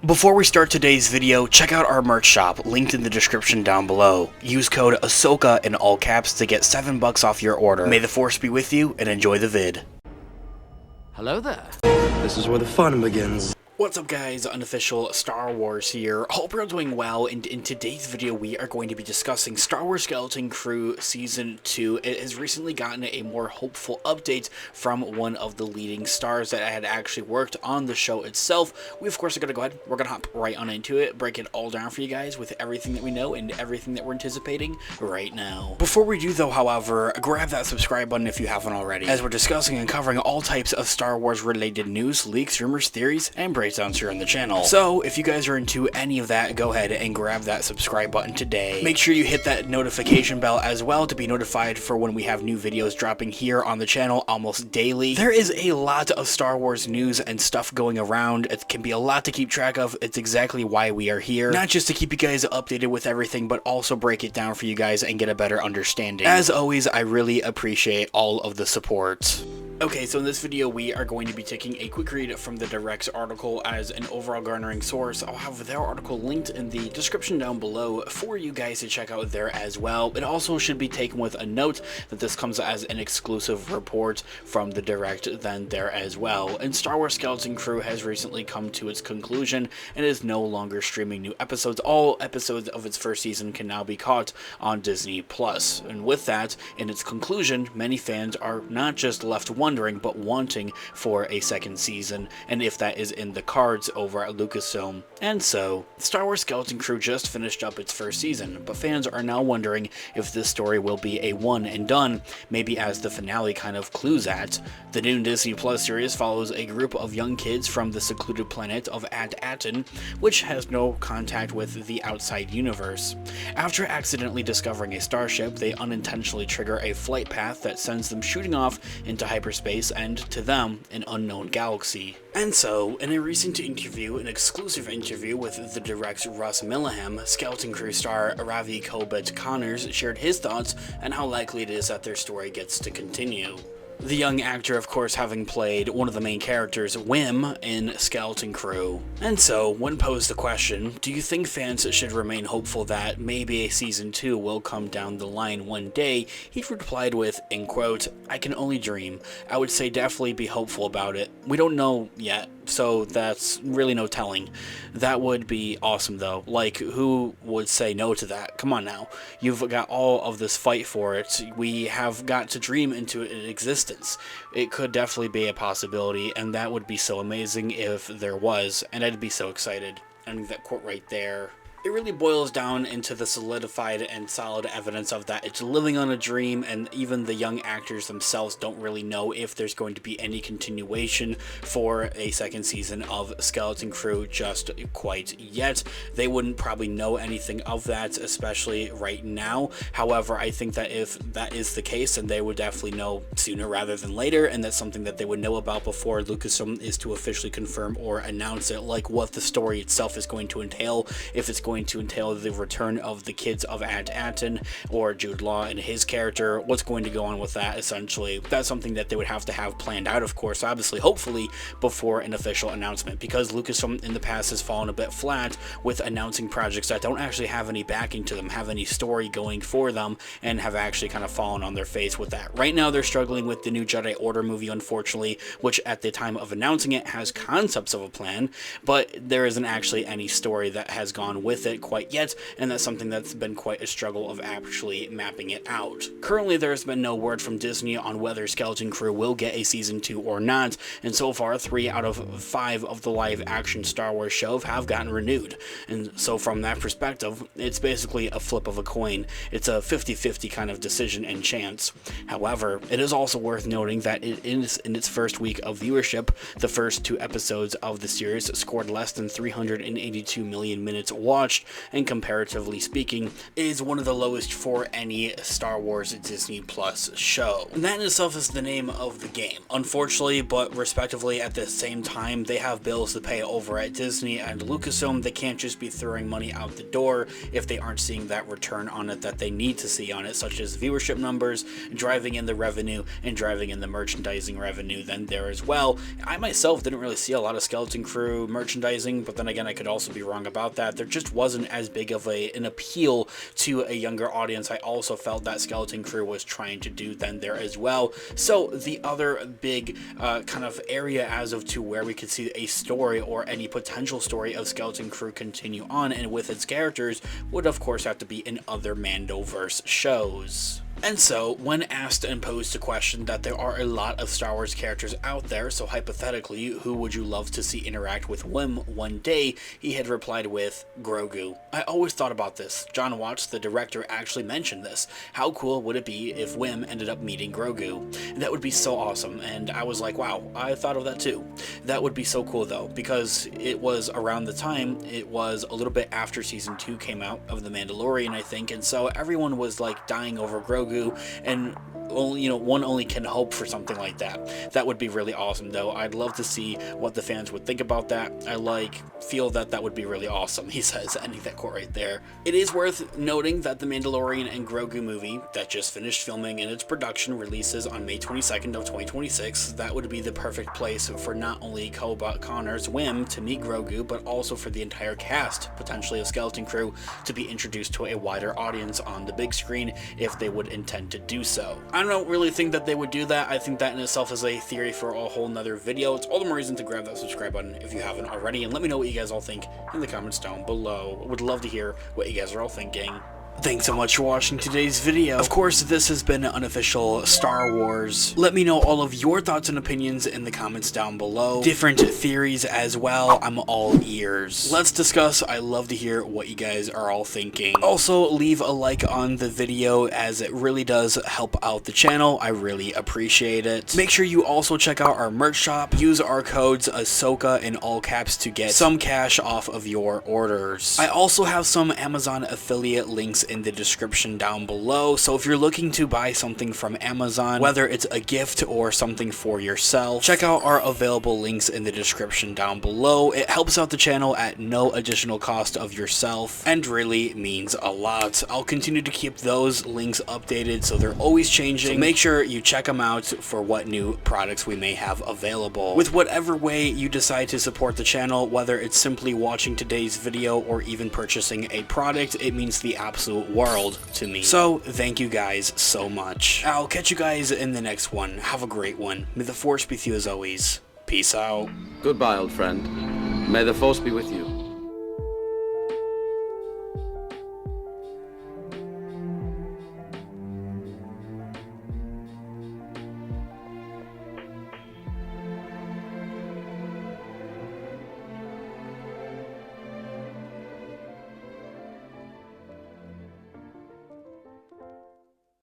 Before we start today's video, check out our merch shop, linked in the description down below. Use code Ahsoka in all caps to get $7 off your order. May the Force be with you, and enjoy the vid. Hello there. This is where the fun begins. What's up guys, Unofficial Star Wars here. Hope you're doing well, and in today's video we are going to be discussing Star Wars Skeleton Crew Season 2. It has recently gotten a more hopeful update from one of the leading stars that had actually worked on the show itself. We of course are going to go ahead, we're going to hop right on into it, break it all down for you guys with everything that we know and everything that we're anticipating right now. Before we do though, however, grab that subscribe button if you haven't already, as we're discussing and covering all types of Star Wars related news, leaks, rumors, theories, and breakdowns here on the channel. So if you guys are into any of that, go ahead and grab that subscribe button today. Make sure you hit that notification bell as well to be notified for when we have new videos dropping here on the channel almost daily. There is a lot of Star Wars news and stuff going around. It can be a lot to keep track of. It's exactly why we are here. Not just to keep you guys updated with everything, but also break it down for you guys and get a better understanding. As always, I really appreciate all of the support. Okay, so in this video, we are going to be taking a quick read from the Direct's article as an overall garnering source. I'll have their article linked in the description down below for you guys to check out there as well. It also should be taken with a note that this comes as an exclusive report from the Direct then there as well. And Star Wars Skeleton Crew has recently come to its conclusion and is no longer streaming new episodes. All episodes of its first season can now be caught on Disney+. And with that, in its conclusion, many fans are not just left wondering, but wanting for a second season, and if that is in the cards over at Lucasfilm. And so, Star Wars Skeleton Crew just finished up its first season, but fans are now wondering if this story will be a one and done, maybe as the finale kind of clues at. The new Disney Plus series follows a group of young kids from the secluded planet of Aten, which has no contact with the outside universe. After accidentally discovering a starship, they unintentionally trigger a flight path that sends them shooting off into hyperspace and, to them, an unknown galaxy. And so, in a recent interview, an exclusive interview with the Direct's Russ Millenham, Skeleton Crew star Ravi Colbert Connors shared his thoughts on how likely it is that their story gets to continue. The young actor, of course, having played one of the main characters, Wim, in Skeleton Crew. And so, when posed the question, do you think fans should remain hopeful that maybe a Season 2 will come down the line one day, he replied with, in quote, "I can only dream. I would say definitely be hopeful about it. We don't know yet, so that's really no telling. That would be awesome though. Like, who would say no to that? Come on now. You've got all of this fight for it. We have got to dream into existence. It could definitely be a possibility, and that would be so amazing if there was, and I'd be so excited." And that quote right there, it really boils down into the solidified and solid evidence of that it's living on a dream, and even the young actors themselves don't really know if there's going to be any continuation for a second season of Skeleton Crew just quite yet. They wouldn't probably know anything of that, especially right now. However, I think that if that is the case, then they would definitely know sooner rather than later, and that's something that they would know about before Lucasfilm is to officially confirm or announce it, like what the story itself is going to entail, if it's going to entail the return of the kids of Aten or Jude Law and his character, what's going to go on with that essentially. That's something that they would have to have planned out, of course, obviously, hopefully, before an official announcement, because Lucasfilm in the past has fallen a bit flat with announcing projects that don't actually have any backing to them, have any story going for them, and have actually kind of fallen on their face with that. Right now, they're struggling with the new Jedi Order movie, unfortunately, which at the time of announcing it has concepts of a plan, but there isn't actually any story that has gone with it quite yet, and that's something that's been quite a struggle of actually mapping it out. Currently, there has been no word from Disney on whether Skeleton Crew will get a Season 2 or not, and so far 3 out of 5 of the live action Star Wars shows have gotten renewed, and so from that perspective, it's basically a flip of a coin. It's a 50-50 kind of decision and chance. However, it is also worth noting that it is in its first week of viewership, the first 2 episodes of the series scored less than 382 million minutes watched, watched, and comparatively speaking, is one of the lowest for any Star Wars Disney Plus show. And that in itself is the name of the game. Unfortunately, but respectively at the same time, they have bills to pay over at Disney and Lucasfilm. They can't just be throwing money out the door if they aren't seeing that return on it that they need to see on it, such as viewership numbers, driving in the revenue, and driving in the merchandising revenue then there as well. I myself didn't really see a lot of Skeleton Crew merchandising, but then again, I could also be wrong about that. There just wasn't as big of an appeal to a younger audience. I also felt that Skeleton Crew was trying to do then there as well. So the other big kind of area as of to where we could see a story or any potential story of Skeleton Crew continue on and with its characters would of course have to be in other Mandoverse shows. And so, when asked and posed the question that there are a lot of Star Wars characters out there, so hypothetically, who would you love to see interact with Wim one day, he had replied with Grogu. I always thought about this. John Watts, the director, actually mentioned this. How cool would it be if Wim ended up meeting Grogu? And that would be so awesome, and I was like, wow, I thought of that too. That would be so cool though, because it was around the time, it was a little bit after Season 2 came out of The Mandalorian, I think, and so everyone was like dying over Grogu, and one only can hope for something like that. That would be really awesome though. I'd love to see what the fans would think about that. I feel that would be really awesome, he says, ending that quote right there. It is worth noting that the Mandalorian and Grogu movie that just finished filming and its production releases on May 22nd of 2026. That would be the perfect place for not only Connor's Wim to meet Grogu, but also for the entire cast, potentially of Skeleton Crew, to be introduced to a wider audience on the big screen if they would intend to do so. I don't really think that they would do that. I think that in itself is a theory for a whole nother video. It's all the more reason to grab that subscribe button if you haven't already, and let me know what you guys all think in the comments down below. Would love to hear what you guys are all thinking. Thanks so much for watching today's video. Of course, this has been Unofficial Star Wars. Let me know all of your thoughts and opinions in the comments down below. Different theories as well. I'm all ears. Let's discuss. I love to hear what you guys are all thinking. Also, leave a like on the video as it really does help out the channel. I really appreciate it. Make sure you also check out our merch shop. Use our codes Ahsoka in all caps to get some cash off of your orders. I also have some Amazon affiliate links in the description down below, so if you're looking to buy something from Amazon, whether it's a gift or something for yourself, check out our available links in the description down below. It helps out the channel at no additional cost of yourself and really means a lot. I'll continue to keep those links updated so they're always changing, so make sure you check them out for what new products we may have available. With whatever way you decide to support the channel, whether it's simply watching today's video or even purchasing a product, it means the absolute world to me. So thank you guys so much. I'll catch you guys in the next one. Have a great one. May the Force be with you as always. Peace out. Goodbye, old friend. May the Force be with you.